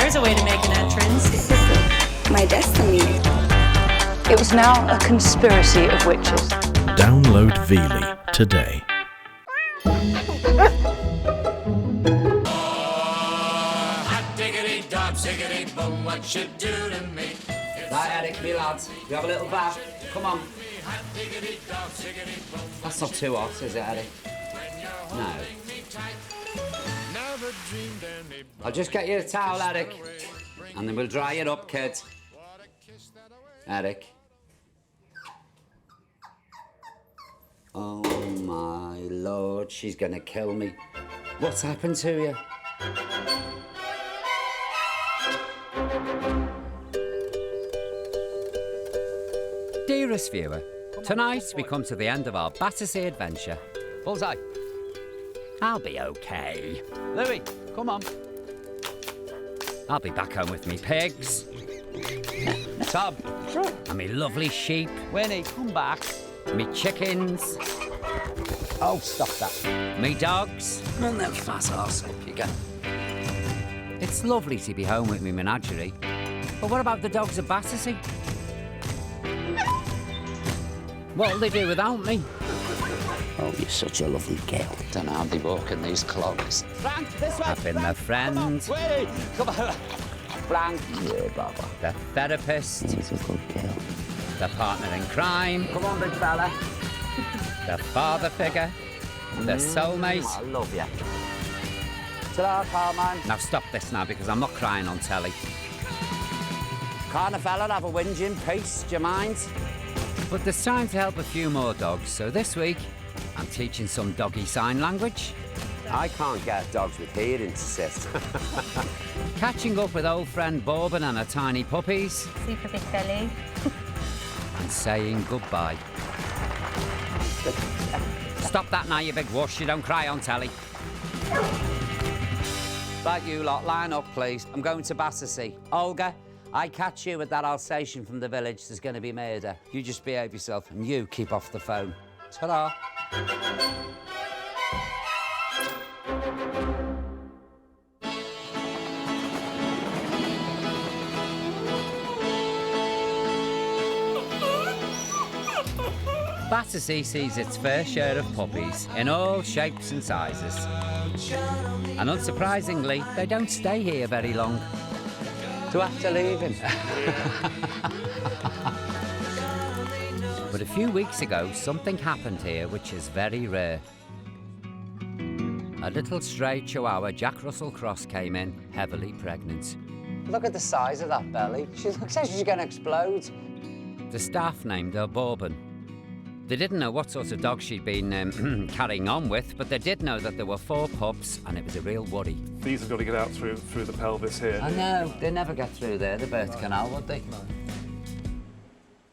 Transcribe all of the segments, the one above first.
there's a way to make an entrance. This is my destiny. It was now a conspiracy of witches. Download Veely today. What you do to me. Right, Eric, me lads, you have a little bath. Come on. That's not too hot, is it, Eric? No. I'll just get you a towel, Eric, and then we'll dry it up, kid. Eric. Oh, my Lord, she's gonna kill me. What's happened to you? Dearest viewer, tonight we come to the end of our Battersea adventure. Bullseye. I'll be okay. Louis, come on. I'll be back home with me pigs. Tom, and me lovely sheep. Winnie, come back. Me chickens. Oh, stop that. Me dogs. And then fat arse up you go. It's lovely to be home with me menagerie. But what about the dogs of Battersea? What'll they do without me? Oh, you're such a lovely girl. Don't know how they walk in these clogs. Frank, this way! I've been the friend. Wait, come on. Frank. Yeah, Baba. The therapist. He's a good girl. The partner in crime. Come on, big fella. The father figure. The soulmate. I love you. Ta-da, pal, man. Now stop this now, because I'm not crying on telly. Can't a fella have a whinge in peace, do you mind? But there's time to help a few more dogs, so this week I'm teaching some doggy sign language. I can't get dogs with hearing to sit. Catching up with old friend Bourbon and her tiny puppies. Super big belly. And saying goodbye. Stop that now, you big wuss, you don't cry on telly. Right, you lot, line up, please. I'm going to Battersea. Olga, I catch you with that Alsatian from the village, there's going to be murder. You just behave yourself and you keep off the phone. Ta-da. Battersea sees its fair share of puppies in all shapes and sizes. And unsurprisingly, they don't stay here very long. So after leaving. But a few weeks ago, something happened here which is very rare. A little stray Chihuahua Jack Russell Cross came in, heavily pregnant. Look at the size of that belly. She looks like she's going to explode. The staff named her Bourbon. They didn't know what sort of dog she'd been carrying on with, but they did know that there were 4 pups, and it was a real worry. These have got to get out through the pelvis here. I know, they never get through there, the birth canal, would they?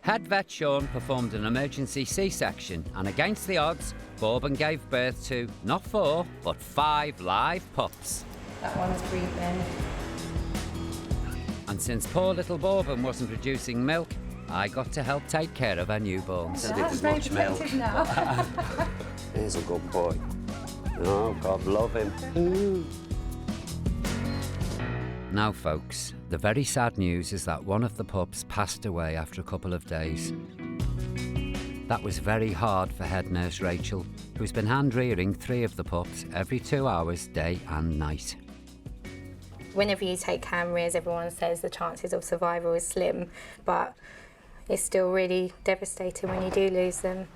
Head vet Sean performed an emergency C-section, and against the odds, Bourbon gave birth to not 4, but 5 live pups. That one's breathing. And since poor little Bourbon wasn't producing milk, I got to help take care of her newborns. That's very protective now. He's a good boy. Oh, God love him. Now, folks, the very sad news is that one of the pups passed away after a couple of days. That was very hard for head nurse Rachel, who's been hand-rearing 3 of the pups every 2 hours, day and night. Whenever you take hand rears, everyone says the chances of survival is slim, but it's still really devastating when you do lose them.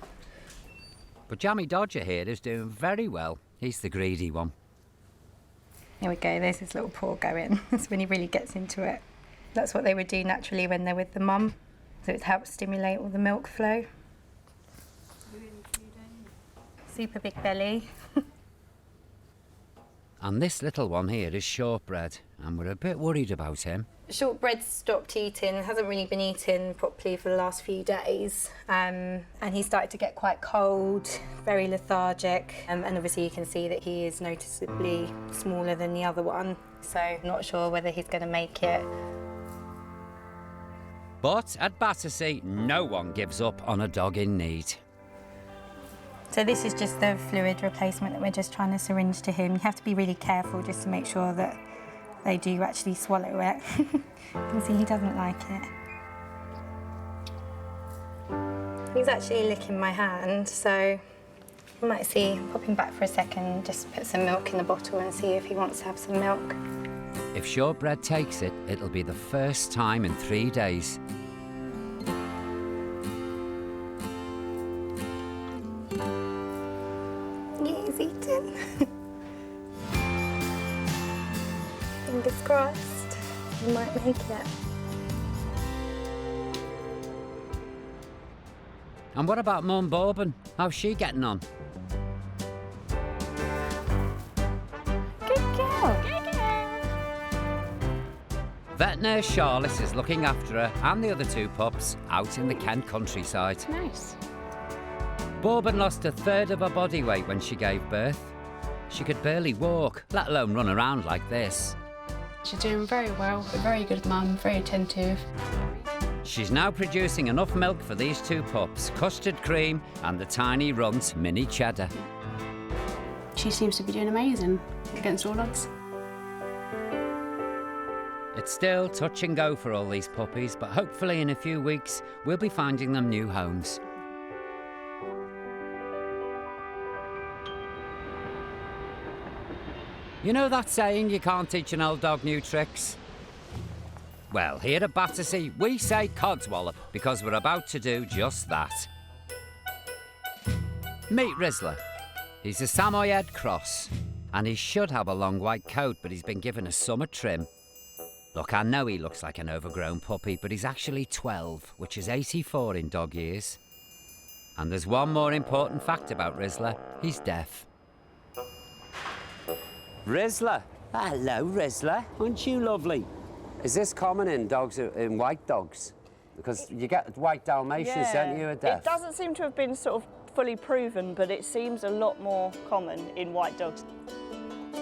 But Jammy Dodger here is doing very well. He's the greedy one. Here we go, there's his little paw going. That's when he really gets into it. That's what they would do naturally when they're with the mum, so it helps stimulate all the milk flow. Super big belly. And this little one here is Shortbread, and we're a bit worried about him. Shortbread's stopped eating, hasn't really been eating properly for the last few days, and he started to get quite cold, very lethargic, and obviously you can see that he is noticeably smaller than the other one, so not sure whether he's going to make it. But at Battersea, no one gives up on a dog in need. So this is just the fluid replacement that we're just trying to syringe to him. You have to be really careful just to make sure that they do actually swallow it. You can see he doesn't like it. He's actually licking my hand, so you might see pop him back for a second, just put some milk in the bottle and see if he wants to have some milk. If Shortbread takes it, it'll be the first time in 3 days. Yeah, he's eating. Fingers crossed, he might make it. And what about Mum Bourbon? How's she getting on? Good girl. Good girl. Vet nurse Charlotte is looking after her and the other 2 pups out in the Kent countryside. Nice. Bourbon lost a third of her body weight when she gave birth. She could barely walk, let alone run around like this. She's doing very well, a very good mum, very attentive. She's now producing enough milk for these 2 pups, custard cream and the tiny runt mini cheddar. She seems to be doing amazing against all odds. It's still touch and go for all these puppies, but hopefully in a few weeks we'll be finding them new homes. You know that saying, you can't teach an old dog new tricks? Well, here at Battersea, we say codswallop because we're about to do just that. Meet Rizzler. He's a Samoyed cross, and he should have a long white coat, but he's been given a summer trim. Look, I know he looks like an overgrown puppy, but he's actually 12, which is 84 in dog years. And there's one more important fact about Rizzler. He's deaf. Rizzler. Hello, Rizzler. Aren't you lovely? Is this common in dogs, in white dogs? Because you get white Dalmatians, don't you, are deaf? It doesn't seem to have been sort of fully proven, but it seems a lot more common in white dogs.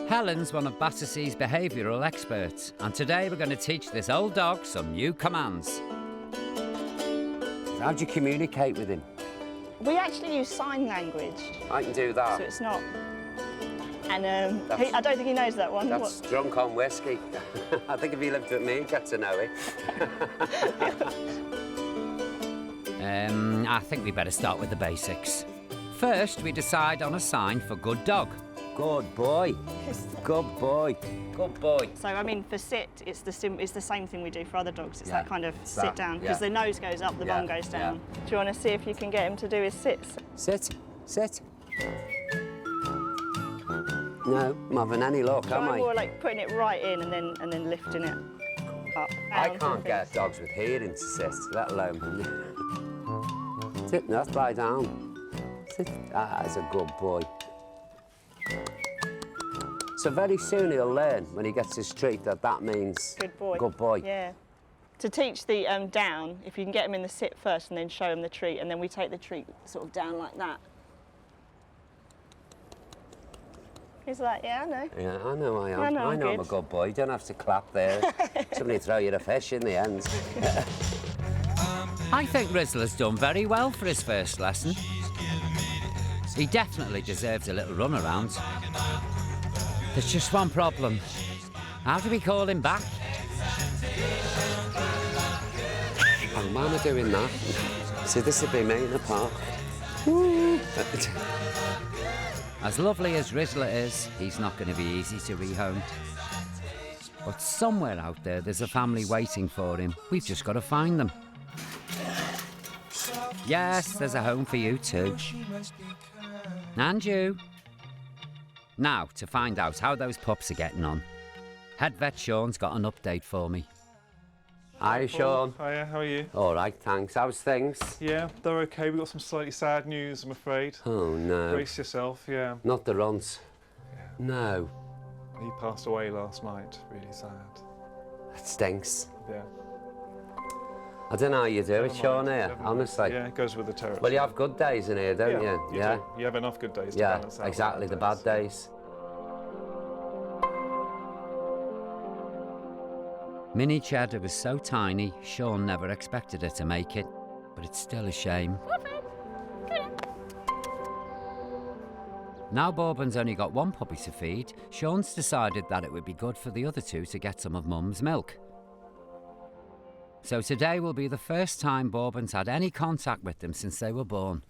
Helen's one of Battersea's behavioural experts, and today we're going to teach this old dog some new commands. How do you communicate with him? We actually use sign language, I can do that. so it's not... And I don't think he knows that one. That's drunk on whiskey. I think if he lived with me, he'd get to know it. I think we better start with the basics. First, we decide on a sign for good dog. Good boy. Good boy. Good boy. So, I mean, for sit, it's the same thing we do for other dogs. It's Yeah. that kind of It's sit that, down, because yeah. the nose goes up, the bum goes down. Do you want to see if you can get him to do his sits? Sit. Sit. No, I'm having any luck, am Try more I? like putting it right in and then lifting it up. I down to can't the get fingers. dogs with hearing to sit, let alone... Sit, no, lie down. Sit. Ah, that's a good boy. So very soon he'll learn, when he gets his treat, that means... Good boy. Good boy. Yeah. To teach the down, if you can get him in the sit first and then show him the treat, and then we take the treat sort of down like that. He's like, yeah, I know. Yeah, I know I am. I know I'm I'm a good. good boy. You don't have to clap there. Somebody throw you a fish in the end. I think Rizzler's done very well for his first lesson. He definitely deserves a little run around. There's just one problem. How do we call him back? Oh, why am I doing that? See, this would be me in the park. As lovely as Rizzler is, he's not going to be easy to rehome. But somewhere out there, there's a family waiting for him. We've just got to find them. Yes, there's a home for you too. And you. Now, to find out how those pups are getting on. Head vet Sean's got an update for me. Hi, Sean. Hiya, how are you? All right, thanks. How's things? Yeah, they're okay. We've got some slightly sad news, I'm afraid. Oh, no. Brace yourself, yeah. Not the runts. No. He passed away last night. Really sad. That stinks. Yeah. I don't know how you do it, Sean, here, Never mind. honestly. Yeah, it goes with the territory. Well, you have good days in here, don't you? You do. You have enough good days to Yeah, balance out exactly, the bad days. Mini Cheddar was so tiny, Sean never expected her to make it. But it's still a shame. Now Bourbon's only got one puppy to feed, Sean's decided that it would be good for the other two to get some of Mum's milk. So today will be the first time Bourbon's had any contact with them since they were born.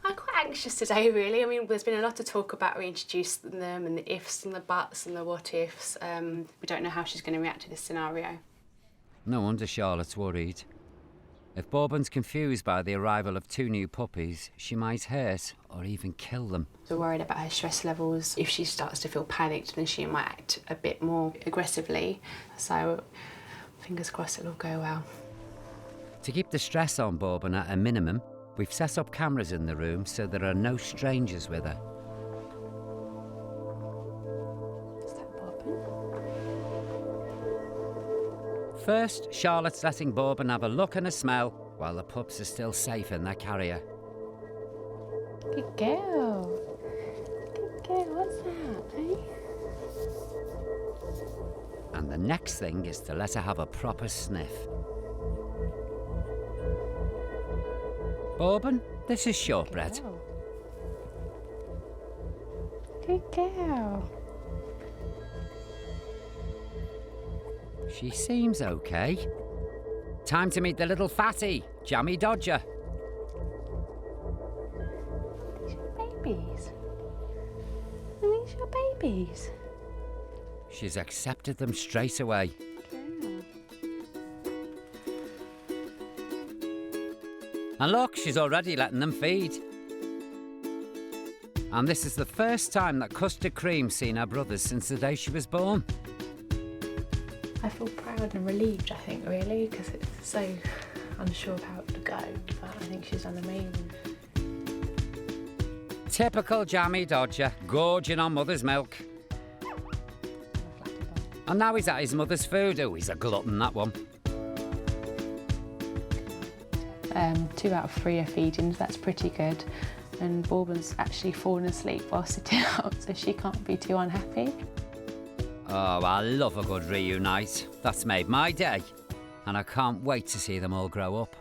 I'm quite anxious today, really. I mean, there's been a lot of talk about reintroducing them and the ifs and the buts and the what ifs. We don't know how she's going to react to this scenario. No wonder Charlotte's worried. If Bourbon's confused by the arrival of two new puppies, she might hurt or even kill them. We're worried about her stress levels. If she starts to feel panicked, then she might act a bit more aggressively. So, fingers crossed it'll go well. To keep the stress on Bourbon at a minimum, we've set up cameras in the room so there are no strangers with her. Is that Bourbon? First, Charlotte's letting Bourbon have a look and a smell while the pups are still safe in their carrier. Good girl. Good girl, what's that, eh? And the next thing is to let her have a proper sniff. Bourbon, this is shortbread. Good girl. She seems okay. Time to meet the little fatty, Jammy Dodger. These your babies. Are these your babies? She's accepted them straight away. And look, she's already letting them feed. And this is the first time that Custard Cream's seen her brothers since the day she was born. I feel proud and relieved, I think, really, because it's so unsure of how it would go, but I think she's done amazing. Typical Jammy Dodger, gorging on mother's milk. And now he's at his mother's food. Oh, he's a glutton, that one. 2 out of 3 are feeding, so that's pretty good. And Bourbon's actually fallen asleep while sitting out, so she can't be too unhappy. Oh, I love a good reunite. That's made my day. And I can't wait to see them all grow up.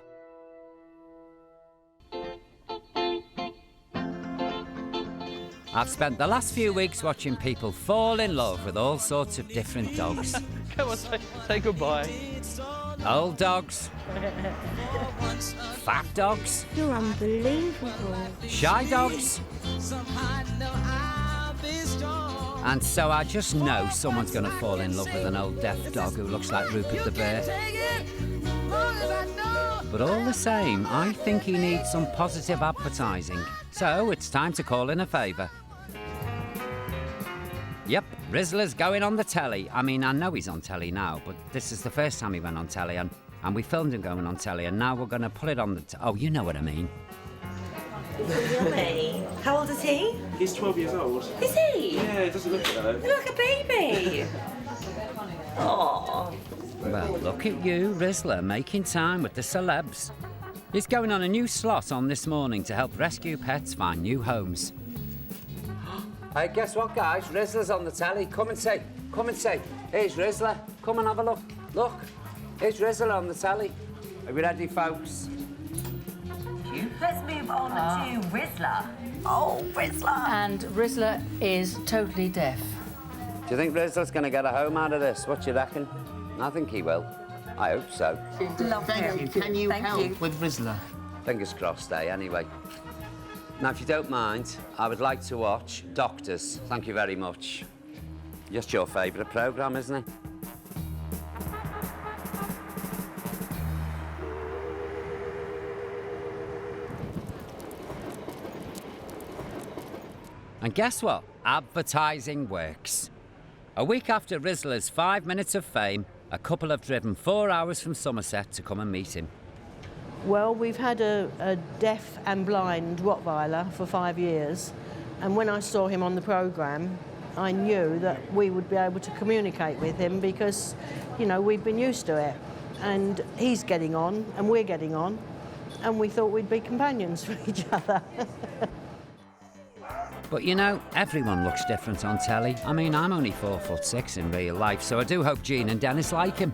I've spent the last few weeks watching people fall in love with all sorts of different dogs. Come on, say goodbye. Old dogs. Fat dogs. You're unbelievable. Shy dogs. And so I just know someone's going to fall in love with an old deaf dog who looks like Rupert the Bear. But all the same, I think he needs some positive advertising. So it's time to call in a favour. Yep, Rizzler's going on the telly. I mean, I know he's on telly now, but this is the first time he went on telly, and we filmed him going on telly, and now we're going to put it on the... Oh, you know what I mean. Really? How old is he? He's 12 years old. Is he? Yeah, he doesn't look it though. You're like a baby. Aww. Well, look at you, Rizzler, making time with the celebs. He's going on a new slot on This Morning to help rescue pets find new homes. Hey, guess what, guys? Rizzler's on the telly. Come and see. Come and see. Here's Rizzler. Come and have a look. Look. Here's Rizzler on the telly. Are we ready, folks? Let's move on to Rizzler. Oh, Rizzler. And Rizzler is totally deaf. Do you think Rizzler's going to get a home out of this? What do you reckon? I think he will. I hope so. Thank you. Can you help with Rizzler? Fingers crossed, eh, anyway. Now, if you don't mind, I would like to watch Doctors. Thank you very much. Just your favourite programme, isn't it? And guess what? Advertising works. A week after Rizzler's 5 minutes of fame, a couple have driven 4 hours from Somerset to come and meet him. Well, we've had a deaf and blind Rottweiler for 5 years, and when I saw him on the programme, I knew that we would be able to communicate with him because, you know, we've been used to it. And he's getting on, and we're getting on, and we thought we'd be companions for each other. But you know, everyone looks different on telly. I mean, I'm only 4'6" in real life, so I do hope Jean and Dennis like him.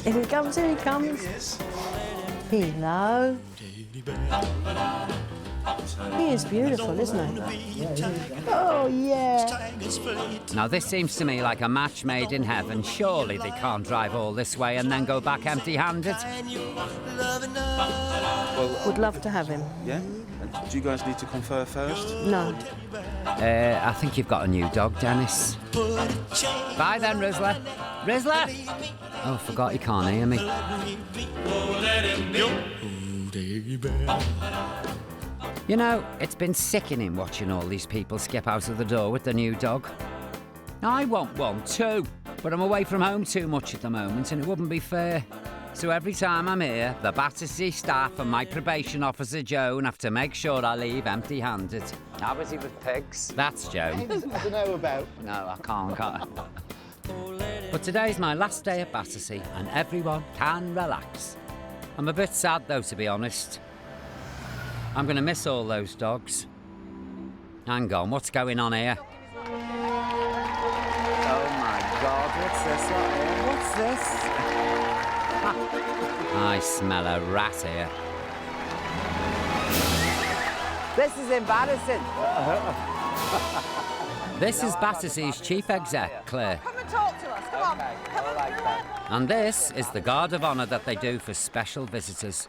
Here he comes, here he comes. Hello. He is beautiful, isn't he? Oh, yeah. Now, this seems to me like a match made in heaven. Surely they can't drive all this way and then go back empty-handed. Would love to have him. Yeah? Do you guys need to confer first? No. I think you've got a new dog, Dennis. Bye then, Rizzler. Rizzler! Oh, forgot you can't hear me. You know, it's been sickening watching all these people skip out of the door with the new dog. I want one too, but I'm away from home too much at the moment and it wouldn't be fair. So every time I'm here, the Battersea staff and my probation officer Joan have to make sure I leave empty-handed. How was he with pigs? That's Joan. I don't know about. No, I can't. But today's my last day at Battersea and everyone can relax. I'm a bit sad though, to be honest. I'm going to miss all those dogs. Hang on, what's going on here? Oh my God, what's this lot here? What's this? I smell a rat here. This is embarrassing. This is Battersea's chief exec, Claire. Come and talk to us, come on. Come on. Like that. And this is the guard of honour that they do for special visitors.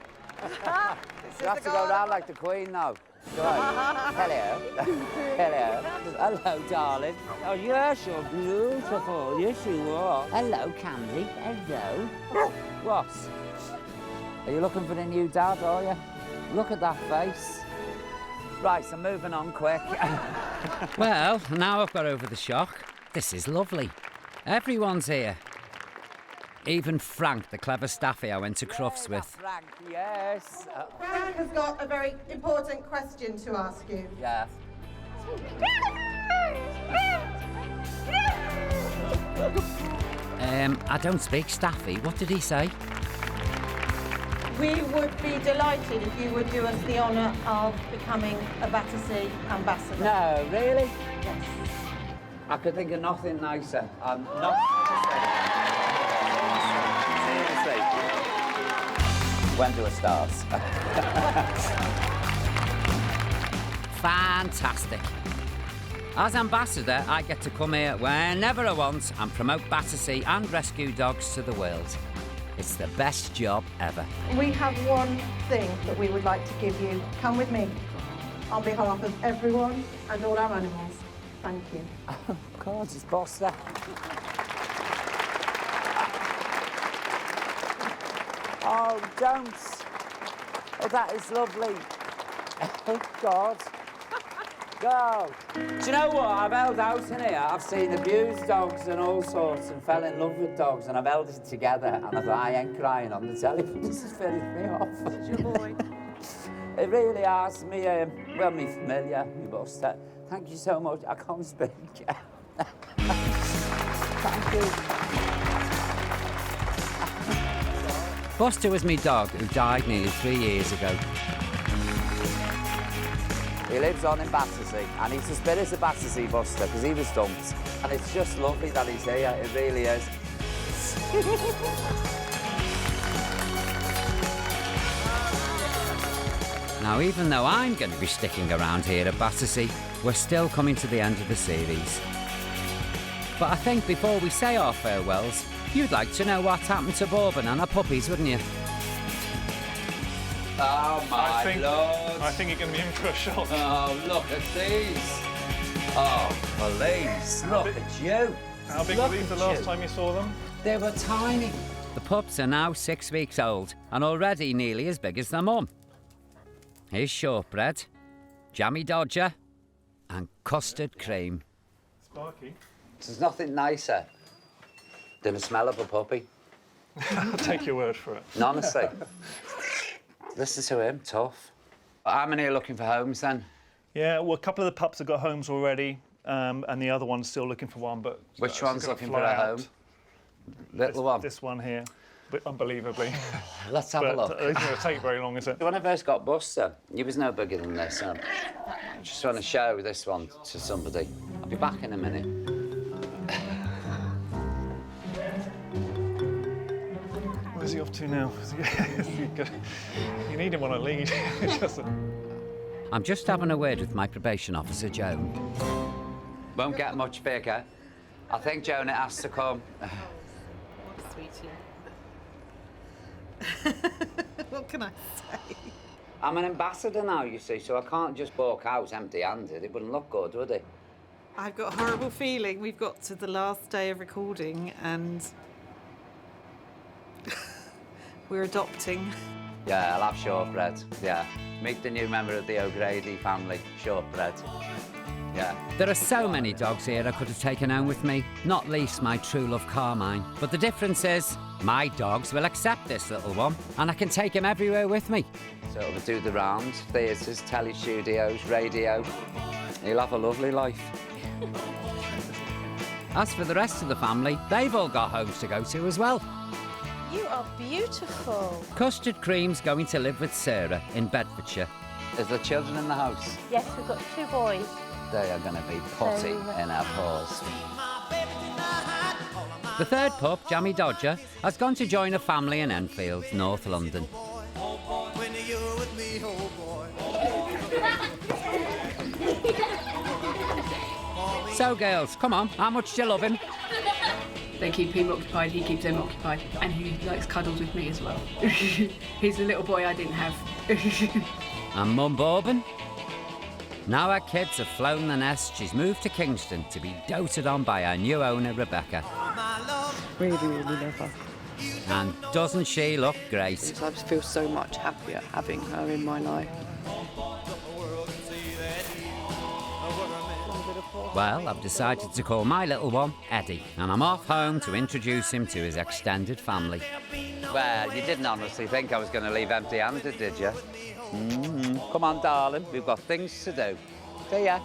You have to go round like the Queen now. Go on. Hello. Hello. Hello, darling. Oh, yes, you're beautiful. Yes, you are. Hello, Candy. Hello. What? Are you looking for a new dad, are you? Look at that face. Right, so moving on quick. Well, now I've got over the shock. This is lovely. Everyone's here. Even Frank, the clever staffy I went to Crufts with. Frank, yes. Frank has got a very important question to ask you. Yeah. I don't speak staffy. What did he say? We would be delighted if you would do us the honour of becoming a Battersea ambassador. No, really? Yes. I could think of nothing nicer. Not seriously. When do it start? Fantastic. As ambassador, I get to come here whenever I want and promote Battersea and rescue dogs to the world. It's the best job ever. We have one thing that we would like to give you. Come with me. On behalf of everyone and all our animals. Thank you. Oh, God, it's Bossa. Oh, don't. Oh, that is lovely. Oh, God. Go. Do you know what? I've held out in here. I've seen abused dogs and all sorts and fell in love with dogs and I've held it together and I thought, I ain't crying on the telly, but this is filling me off. It's your boy. It really has me, well, me familiar, me Buster. Thank you so much. I can't speak. Thank you. Buster was me dog who died nearly 3 years ago. He lives on in Battersea, and he's the spirit of Battersea, Buster, because he was dumped. And it's just lovely that he's here, it really is. Now, even though I'm going to be sticking around here at Battersea, we're still coming to the end of the series. But I think before we say our farewells, you'd like to know what happened to Bourbon and her puppies, wouldn't you? Oh, my Lord. I think you're going to be in for a shock. Oh, look at these. Oh, please, look at you. How big were these the last time you saw them? They were tiny. The pups are now 6 weeks old and already nearly as big as their mum. Here's shortbread, jammy dodger and custard cream. Sparky. There's nothing nicer than the smell of a puppy. I'll take your word for it. Honestly. Listen to him, tough. How many are looking for homes then? Yeah, well, a couple of the pups have got homes already, and the other one's still looking for one, but... Which one's looking for a home? Little one? This one here, but unbelievably. Let's have a look. It isn't going to take very long, is it? When I first got Buster, he was no bigger than this. I just want to show this one to somebody. I'll be back in a minute. Where's he off to now? You need him on a lead. I'm just having a word with my probation officer, Joan. Won't get much bigger. I think Joan has to come. What can I say? I'm an ambassador now, you see, so I can't just walk out empty-handed. It wouldn't look good, would it? I've got a horrible feeling we've got to the last day of recording and we're adopting. Yeah, I'll have shortbread, yeah. Meet the new member of the O'Grady family, shortbread. Yeah. There are so many dogs here I could have taken home with me, not least my true love Carmine. But the difference is, my dogs will accept this little one, and I can take him everywhere with me. So we'll do the rounds, theatres, telly studios, radio. He'll have a lovely life. As for the rest of the family, they've all got homes to go to as well. You are beautiful. Custard Cream's going to live with Sarah in Bedfordshire. Is there children in the house? Yes, we've got 2 boys. They are going to be potty in our paws. The third pup, Jammy Dodger, has gone to join a family in Enfield, North London. So, girls, come on, how much do you love him? They keep him occupied, he keeps them occupied, and he likes cuddles with me as well. He's the little boy I didn't have. And Mum Bourbon? Now her kids have flown the nest, she's moved to Kingston to be doted on by her new owner, Rebecca. Really, really love her. And doesn't she look great? I just feel so much happier having her in my life. Well, I've decided to call my little one Eddie, and I'm off home to introduce him to his extended family. Well, you didn't honestly think I was going to leave empty-handed, did you? Come on, darling, we've got things to do. See ya.